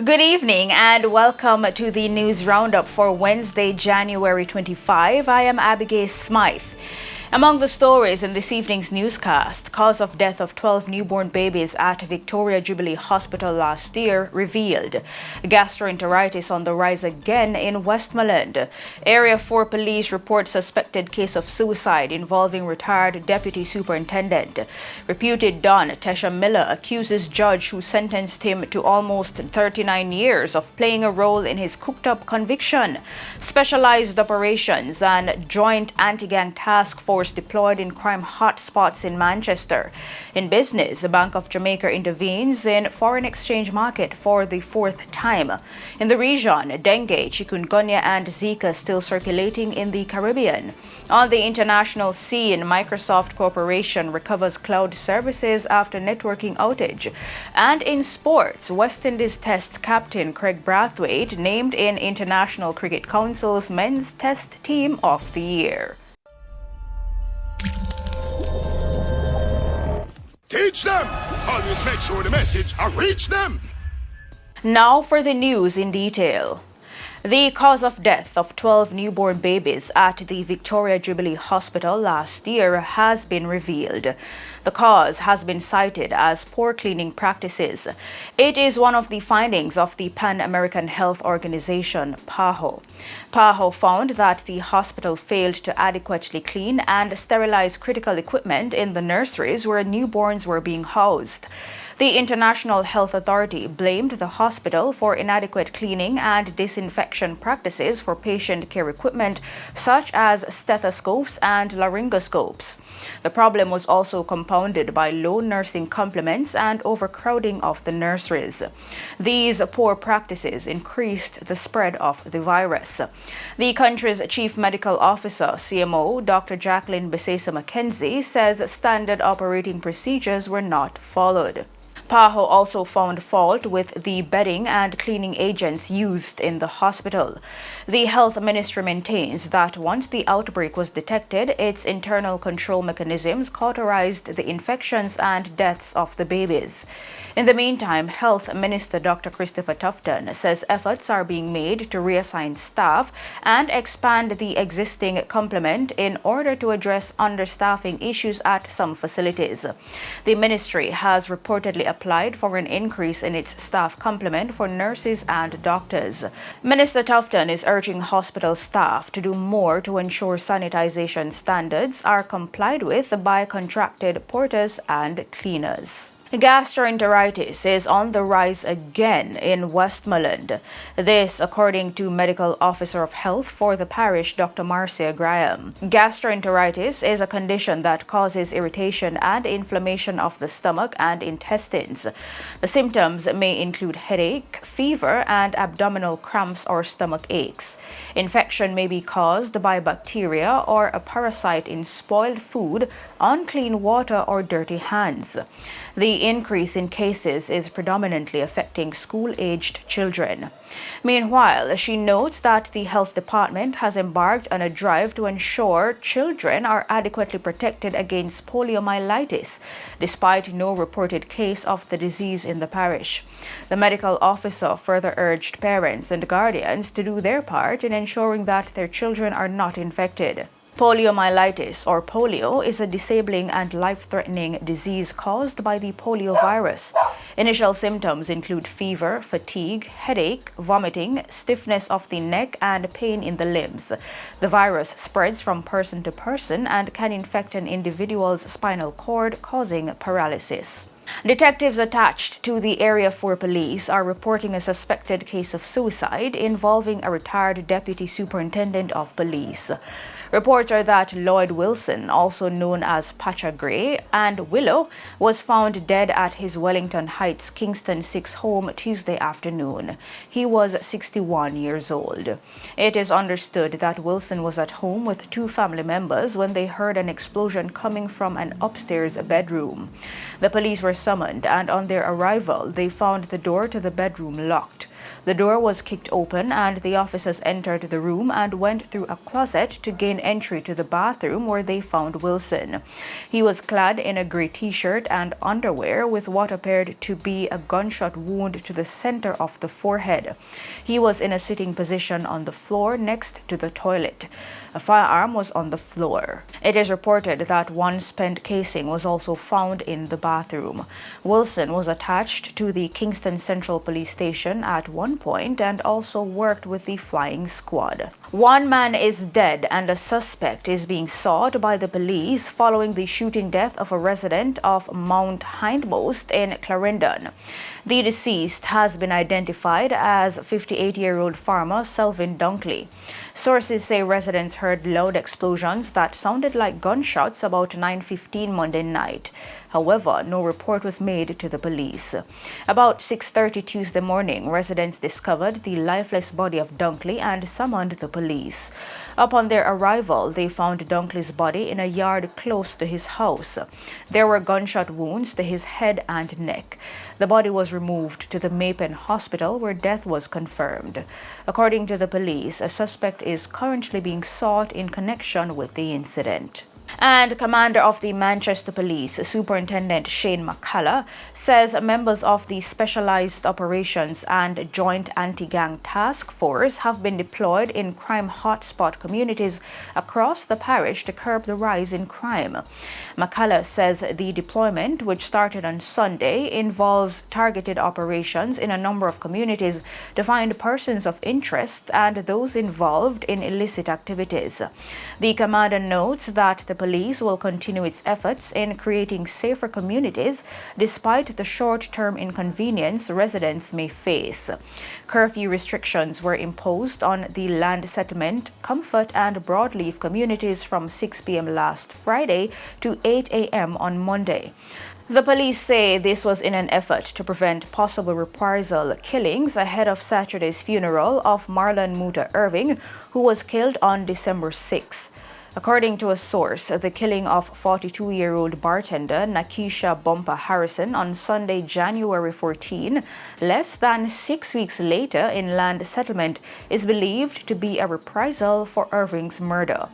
Good evening and welcome to the news roundup for Wednesday, January 25. I am Abigail Smythe. Among the stories in this evening's newscast, cause of death of 12 newborn babies at Victoria Jubilee Hospital last year revealed. Gastroenteritis on the rise again in Westmoreland. Area 4 police report suspected case of suicide involving retired deputy superintendent. Reputed Don Tesha Miller accuses judge who sentenced him to almost 39 years of playing a role in his cooked-up conviction. Specialized operations and joint anti-gang task force deployed in crime hotspots in Manchester. In business, the Bank of Jamaica intervenes in foreign exchange market for the fourth time. In the region, dengue, chikungunya and Zika still circulating in the Caribbean. On the international scene, Microsoft Corporation recovers cloud services after networking outage. And in sports, West Indies Test captain Craig Brathwaite named in International Cricket Council's Men's Test Team of the Year. Teach them! Always make sure the message reach them! Now for the news in detail. The cause of death of 12 newborn babies at the Victoria Jubilee Hospital last year has been revealed. The cause has been cited as poor cleaning practices. It is one of the findings of the Pan American Health Organization, PAHO. PAHO found that the hospital failed to adequately clean and sterilize critical equipment in the nurseries where newborns were being housed. The International Health Authority blamed the hospital for inadequate cleaning and disinfection practices for patient care equipment such as stethoscopes and laryngoscopes. The problem was also compounded by low nursing complements and overcrowding of the nurseries. These poor practices increased the spread of the virus. The country's Chief Medical Officer, CMO, Dr. Jacqueline Besesa McKenzie, says standard operating procedures were not followed. PAHO also found fault with the bedding and cleaning agents used in the hospital. The health ministry maintains that once the outbreak was detected, its internal control mechanisms cauterized the infections and deaths of the babies. In the meantime, Health Minister Dr. Christopher Tufton says efforts are being made to reassign staff and expand the existing complement in order to address understaffing issues at some facilities. The ministry has reportedly applied for an increase in its staff complement for nurses and doctors. Minister Tufton is urging hospital staff to do more to ensure sanitization standards are complied with by contracted porters and cleaners. Gastroenteritis is on the rise again in Westmoreland. This, according to Medical Officer of Health for the parish, Dr. Marcia Graham. Gastroenteritis is a condition that causes irritation and inflammation of the stomach and intestines. The symptoms may include headache, fever, and abdominal cramps or stomach aches. Infection may be caused by bacteria or a parasite in spoiled food, unclean water, or dirty hands. The increase in cases is predominantly affecting school-aged children. Meanwhile, she notes that the health department has embarked on a drive to ensure children are adequately protected against poliomyelitis, despite no reported case of the disease in the parish. The medical officer further urged parents and guardians to do their part in ensuring that their children are not infected. Poliomyelitis, or polio, is a disabling and life-threatening disease caused by the polio virus. Initial symptoms include fever, fatigue, headache, vomiting, stiffness of the neck, and pain in the limbs. The virus spreads from person to person and can infect an individual's spinal cord, causing paralysis. Detectives attached to the Area 4 police are reporting a suspected case of suicide involving a retired deputy superintendent of police. Reports are that Lloyd Wilson, also known as Pacha Gray, and Willow, was found dead at his Wellington Heights Kingston 6 home Tuesday afternoon. He was 61 years old. It is understood that Wilson was at home with two family members when they heard an explosion coming from an upstairs bedroom. The police were summoned, and on their arrival, they found the door to the bedroom locked. The door was kicked open and the officers entered the room and went through a closet to gain entry to the bathroom where they found Wilson. He was clad in a gray t-shirt and underwear with what appeared to be a gunshot wound to the center of the forehead. He was in a sitting position on the floor next to the toilet. A firearm was on the floor. It is reported that one spent casing was also found in the bathroom. Wilson was attached to the Kingston Central Police Station at one point and also worked with the flying squad. One man is dead and a suspect is being sought by the police following the shooting death of a resident of Mount Hindmost in Clarendon. The deceased has been identified as 58-year-old farmer Selvin Dunkley. Sources say residents heard loud explosions that sounded like gunshots about 9:15 Monday night. However, no report was made to the police. About 6:30 Tuesday morning, residents discovered the lifeless body of Dunkley and summoned the police. Upon their arrival, they found Dunkley's body in a yard close to his house. There were gunshot wounds to his head and neck. The body was removed to the Mapen Hospital where death was confirmed. According to the police, a suspect is currently being sought in connection with the incident. And Commander of the Manchester Police, Superintendent Shane McCullough, says members of the Specialized Operations and Joint Anti-Gang Task Force have been deployed in crime hotspot communities across the parish to curb the rise in crime. McCullough says the deployment, which started on Sunday, involves targeted operations in a number of communities to find persons of interest and those involved in illicit activities. The commander notes that the police will continue its efforts in creating safer communities despite the short-term inconvenience residents may face. Curfew restrictions were imposed on the Land Settlement, Comfort and Broadleaf communities from 6 p.m. last Friday to 8 a.m. on Monday. The police say this was in an effort to prevent possible reprisal killings ahead of Saturday's funeral of Marlon Muta Irving, who was killed on December 6. According to a source, the killing of 42-year-old bartender Nakisha Bumper Harrison on Sunday, January 14, less than 6 weeks later in Land Settlement, is believed to be a reprisal for Irving's murder.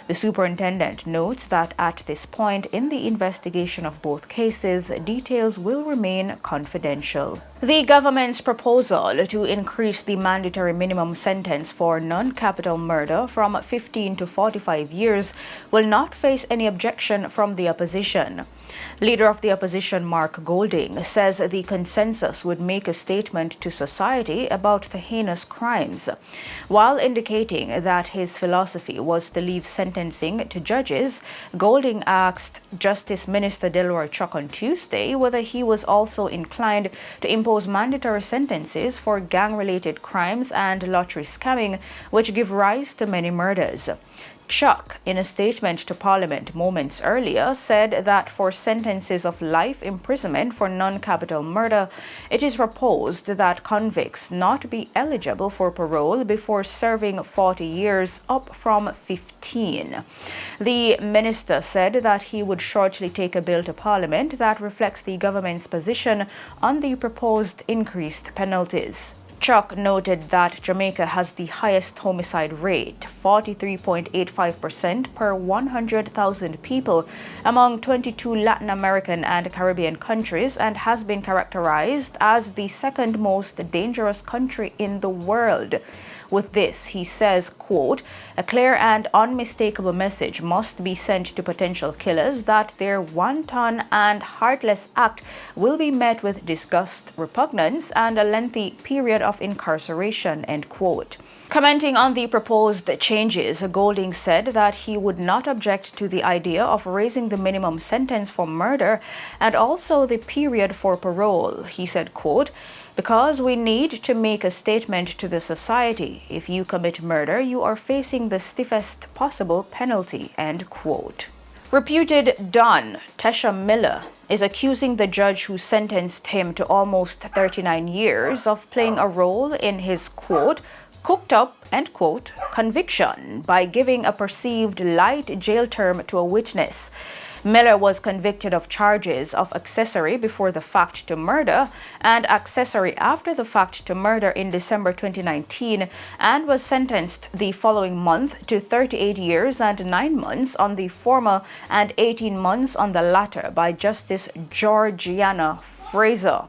The superintendent notes that at this point in the investigation of both cases, details will remain confidential. The government's proposal to increase the mandatory minimum sentence for non-capital murder from 15 to 45 years will not face any objection from the opposition. Leader of the opposition Mark Golding says the consensus would make a statement to society about the heinous crimes. While indicating that his philosophy was to leave sentencing to judges, Golding asked Justice Minister Delroy Chuck on Tuesday whether he was also inclined to impose mandatory sentences for gang-related crimes and lottery scamming, which give rise to many murders. Chuck, in a statement to Parliament moments earlier, said that for sentences of life imprisonment for non-capital murder, it is proposed that convicts not be eligible for parole before serving 40 years, up from 15. The minister said that he would shortly take a bill to Parliament that reflects the government's position on the proposed increased penalties. Chuck noted that Jamaica has the highest homicide rate, 43.85% per 100,000 people among 22 Latin American and Caribbean countries, and has been characterized as the second most dangerous country in the world. With this, he says, quote, "A clear and unmistakable message must be sent to potential killers that their wanton and heartless act will be met with disgust, repugnance, and a lengthy period of incarceration," end quote. Commenting on the proposed changes, Golding said that he would not object to the idea of raising the minimum sentence for murder and also the period for parole. He said, quote, "Because we need to make a statement to the society. If you commit murder, you are facing the stiffest possible penalty," end quote. Reputed Don Tesha Miller is accusing the judge who sentenced him to almost 39 years of playing a role in his, quote, "cooked up," end quote, conviction by giving a perceived light jail term to a witness. Miller was convicted of charges of accessory before the fact to murder and accessory after the fact to murder in December 2019 and was sentenced the following month to 38 years and 9 months on the former and 18 months on the latter by Justice Georgiana Fraser.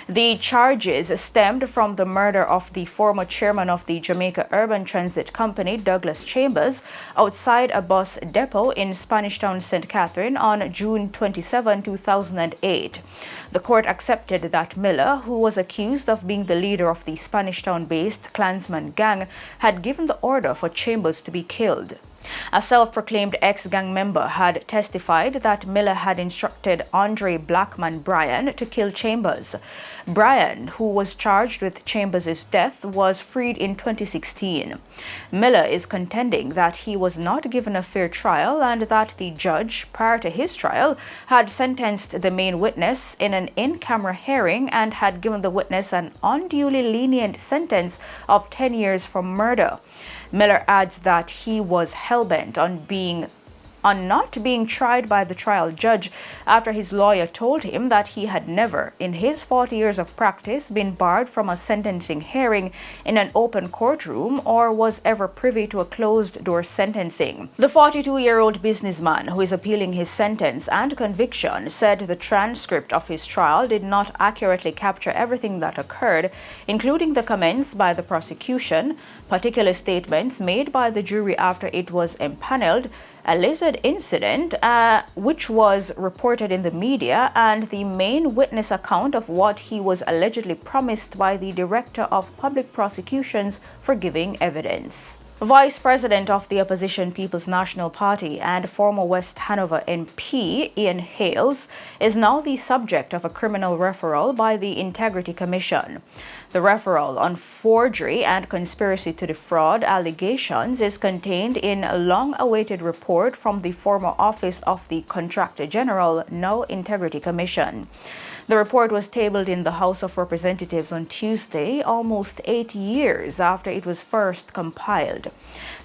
The charges stemmed from the murder of the former chairman of the Jamaica Urban Transit Company, Douglas Chambers, outside a bus depot in Spanish Town, St. Catherine on June 27, 2008. The court accepted that Miller, who was accused of being the leader of the Spanish Town-based Klansman gang, had given the order for Chambers to be killed. A self-proclaimed ex-gang member had testified that Miller had instructed Andre Blackman Bryan to kill Chambers. Bryan, who was charged with Chambers' death, was freed in 2016. Miller is contending that he was not given a fair trial and that the judge, prior to his trial, had sentenced the main witness in an in-camera hearing and had given the witness an unduly lenient sentence of 10 years for murder. Miller adds that he was hell-bent on not being tried by the trial judge after his lawyer told him that he had never, in his 40 years of practice, been barred from a sentencing hearing in an open courtroom or was ever privy to a closed-door sentencing. The 42-year-old businessman who is appealing his sentence and conviction said the transcript of his trial did not accurately capture everything that occurred, including the comments by the prosecution, particular statements made by the jury after it was empaneled, a lizard incident, which was reported in the media, and the main witness account of what he was allegedly promised by the Director of Public Prosecutions for giving evidence. Vice President of the opposition People's National Party and former West Hanover MP Ian Hales is now the subject of a criminal referral by the Integrity Commission. The referral on forgery and conspiracy to defraud allegations is contained in a long-awaited report from the former Office of the Contractor General, now Integrity Commission. The report was tabled in the House of Representatives on Tuesday, almost 8 years after it was first compiled.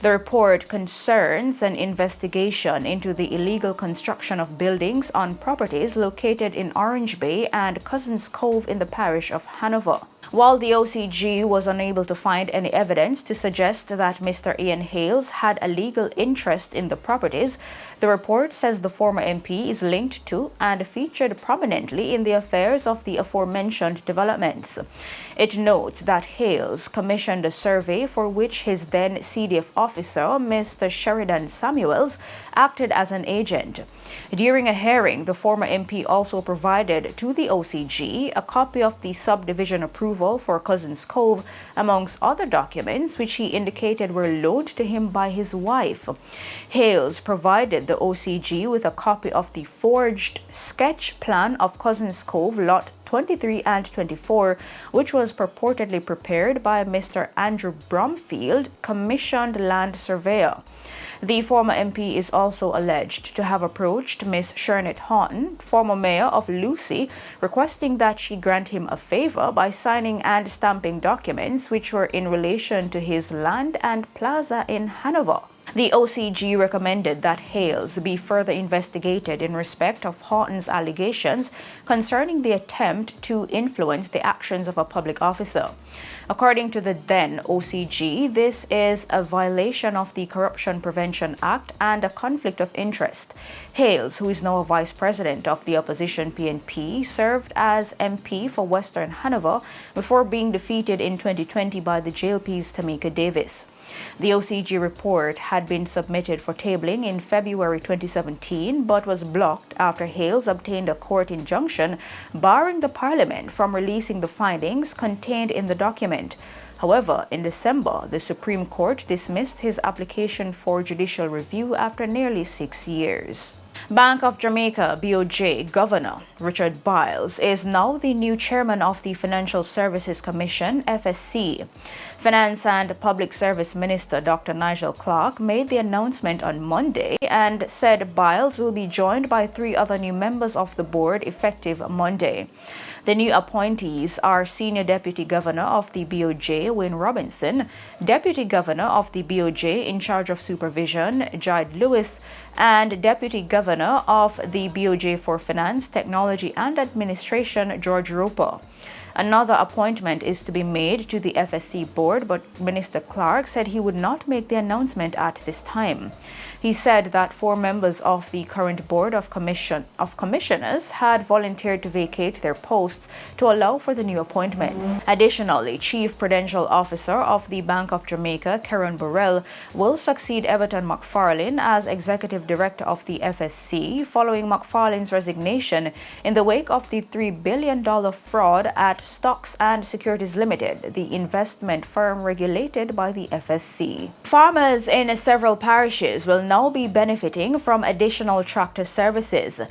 The report concerns an investigation into the illegal construction of buildings on properties located in Orange Bay and Cousins Cove in the parish of Hanover. While the OCG was unable to find any evidence to suggest that Mr. Ian Hales had a legal interest in the properties, the report says the former MP is linked to and featured prominently in the affairs of the aforementioned developments. It notes that Hales commissioned a survey for which his then CDF officer, Mr. Sheridan Samuels, acted as an agent. During a hearing, the former MP also provided to the OCG a copy of the subdivision approval for Cousins Cove, amongst other documents which he indicated were loaned to him by his wife. Hales provided the OCG with a copy of the forged sketch plan of Cousins Cove Lot 23 and 24, which was purportedly prepared by Mr. Andrew Bromfield, commissioned land surveyor. The former MP is also alleged to have approached Miss Shernet Horton, former mayor of Lucy, requesting that she grant him a favor by signing and stamping documents which were in relation to his land and plaza in Hanover. The OCG recommended that Hales be further investigated in respect of Horton's allegations concerning the attempt to influence the actions of a public officer. According to the then OCG, this is a violation of the Corruption Prevention Act and a conflict of interest. Hales, who is now a vice president of the opposition PNP, served as MP for Western Hanover before being defeated in 2020 by the JLP's Tamika Davis. The OCG report had been submitted for tabling in February 2017 but was blocked after Hales obtained a court injunction barring the Parliament from releasing the findings contained in the document. However, in December, the Supreme Court dismissed his application for judicial review after nearly 6 years. Bank of Jamaica BOJ Governor Richard Biles is now the new chairman of the Financial Services Commission, FSC. Finance and Public Service Minister Dr. Nigel Clark made the announcement on Monday and said Biles will be joined by 3 other new members of the board effective Monday. The new appointees are Senior Deputy Governor of the BOJ, Wayne Robinson, Deputy Governor of the BOJ in charge of supervision, Jide Lewis, and Deputy Governor of the BOJ for Finance, Technology and Administration, George Roper. Another appointment is to be made to the FSC board, but Minister Clark said he would not make the announcement at this time. He said that 4 members of the current board of commissioners had volunteered to vacate their posts to allow for the new appointments. Additionally, Chief Prudential Officer of the Bank of Jamaica, Karen Burrell, will succeed Everton McFarlane as Executive Director of the FSC following McFarlane's resignation in the wake of the $3 billion fraud at Stocks and Securities Limited, the investment firm regulated by the FSC. Farmers in several parishes will now be benefiting from additional tractor services.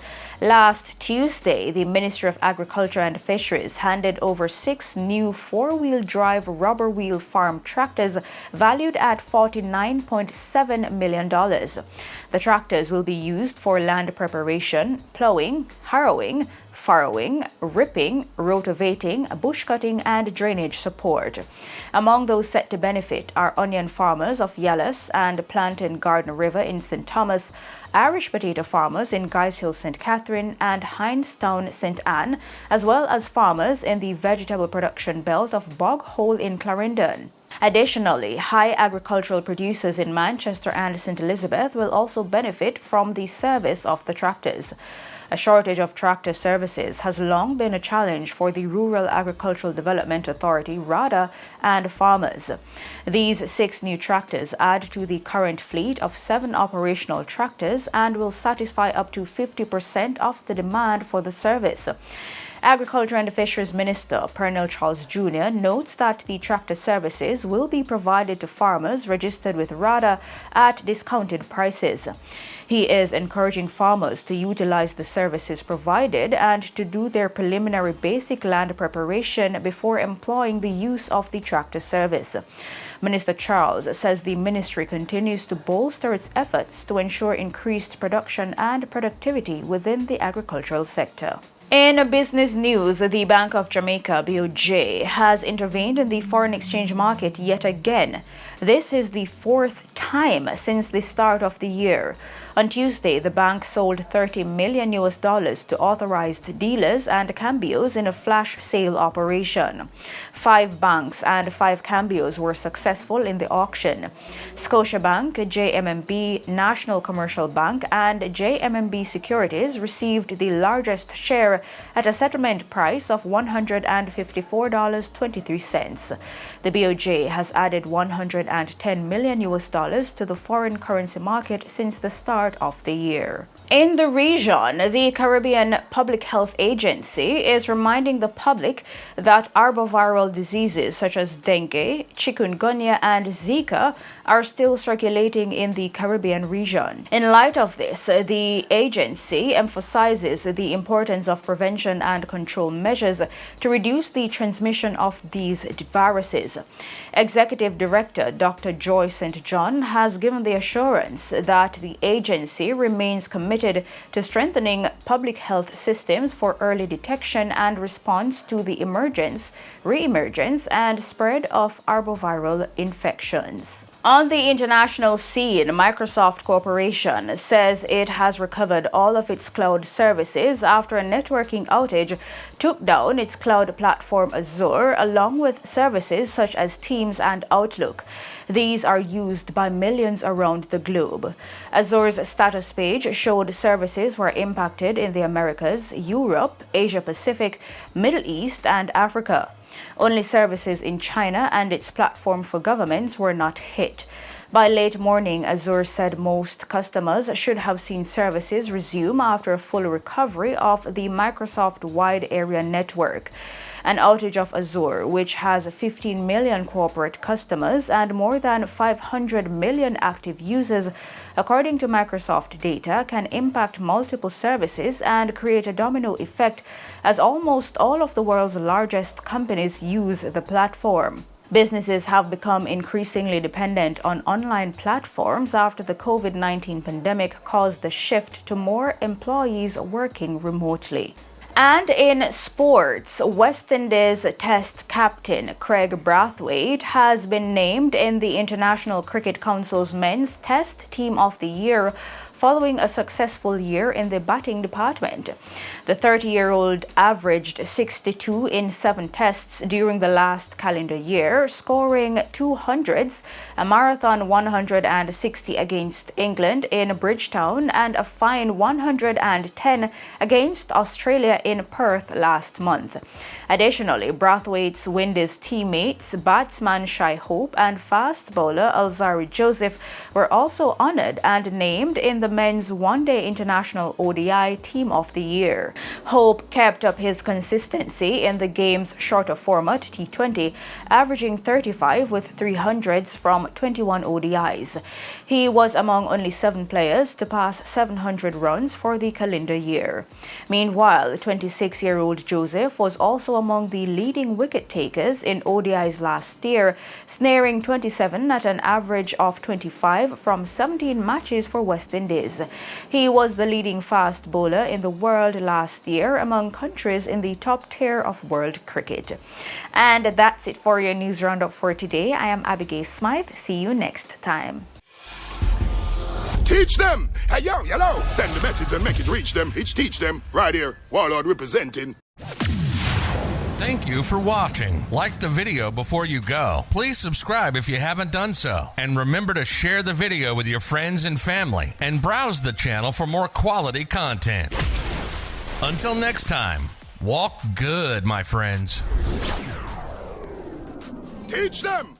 Last Tuesday, the Ministry of Agriculture and Fisheries handed over 6 new 4-wheel drive rubber wheel farm tractors valued at $49.7 million. The tractors will be used for land preparation, plowing, harrowing, furrowing, ripping, rotavating, bush cutting, and drainage support. Among those set to benefit are onion farmers of Yallis and Plantain Garden River in St. Thomas, Irish potato farmers in Guys Hill, St. Catherine, and Hindstown, St. Anne, as well as farmers in the vegetable production belt of Bog Hole in Clarendon. Additionally, high agricultural producers in Manchester and St. Elizabeth will also benefit from the service of the tractors. A shortage of tractor services has long been a challenge for the Rural Agricultural Development Authority, RADA, and farmers. These 6 new tractors add to the current fleet of 7 operational tractors and will satisfy up to 50% of the demand for the service. Agriculture and Fisheries Minister Pernell Charles Jr. notes that the tractor services will be provided to farmers registered with RADA at discounted prices. He is encouraging farmers to utilize the services provided and to do their preliminary basic land preparation before employing the use of the tractor service. Minister Charles says the ministry continues to bolster its efforts to ensure increased production and productivity within the agricultural sector. In business news, the Bank of Jamaica, BOJ, has intervened in the foreign exchange market yet again. This is the 4th time since the start of the year. On Tuesday, the bank sold $30 million to authorized dealers and cambios in a flash sale operation. 5 banks and 5 cambios were successful in the auction. Scotiabank, JMMB, National Commercial Bank, and JMMB Securities received the largest share at a settlement price of $154.23. The BOJ has added $110 million to the foreign currency market since the start of the year. In the region, the Caribbean Public Health Agency is reminding the public that arboviral diseases such as dengue, chikungunya, and Zika are still circulating in the Caribbean region. In light of this, the agency emphasizes the importance of prevention and control measures to reduce the transmission of these viruses. Executive Director Dr. Joy St. John has given the assurance that the agency remains committed to strengthening public health systems for early detection and response to the emergence, re-emergence, and spread of arboviral infections. On the international scene, Microsoft Corporation says it has recovered all of its cloud services after a networking outage took down its cloud platform Azure, along with services such as Teams and Outlook. These are used by millions around the globe. Azure's status page showed services were impacted in the Americas, Europe, Asia Pacific, Middle East, and Africa. Only services in China and its platform for governments were not hit. By late morning, Azure said most customers should have seen services resume after a full recovery of the Microsoft Wide Area Network. An outage of Azure, which has 15 million corporate customers and more than 500 million active users, according to Microsoft data, can impact multiple services and create a domino effect as almost all of the world's largest companies use the platform. Businesses have become increasingly dependent on online platforms after the COVID-19 pandemic caused the shift to more employees working remotely. And in sports, West Indies Test captain Craig Brathwaite has been named in the International Cricket Council's Men's Test Team of the Year following a successful year in the batting department. The 30-year-old averaged 62 in 7 tests during the last calendar year, scoring 200s, a marathon 160 against England in Bridgetown, and a fine 110 against Australia in Perth last month. Additionally, Brathwaite's Windies teammates, batsman Shai Hope and fast bowler Alzari Joseph were also honored and named in the Men's One-Day International ODI Team of the Year. Hope kept up his consistency in the game's shorter format T20, averaging 35 with 300s from 21 ODIs. He was among only 7 players to pass 700 runs for the calendar year. Meanwhile, 26-year-old Joseph was also among the leading wicket takers in ODIs last year, snaring 27 at an average of 25 from 17 matches for West Indies. He was the leading fast bowler in the world last year among countries in the top tier of world cricket. And that's it for your news roundup for today. I am Abigail Smythe. See you next time. Teach them! Hey, yo, hello! Send the message and make it reach them. It's teach them. Right here, Warlord representing. Thank you for watching. Like the video before you go. Please subscribe if you haven't done so. And remember to share the video with your friends and family. And browse the channel for more quality content. Until next time, walk good, my friends. Teach them!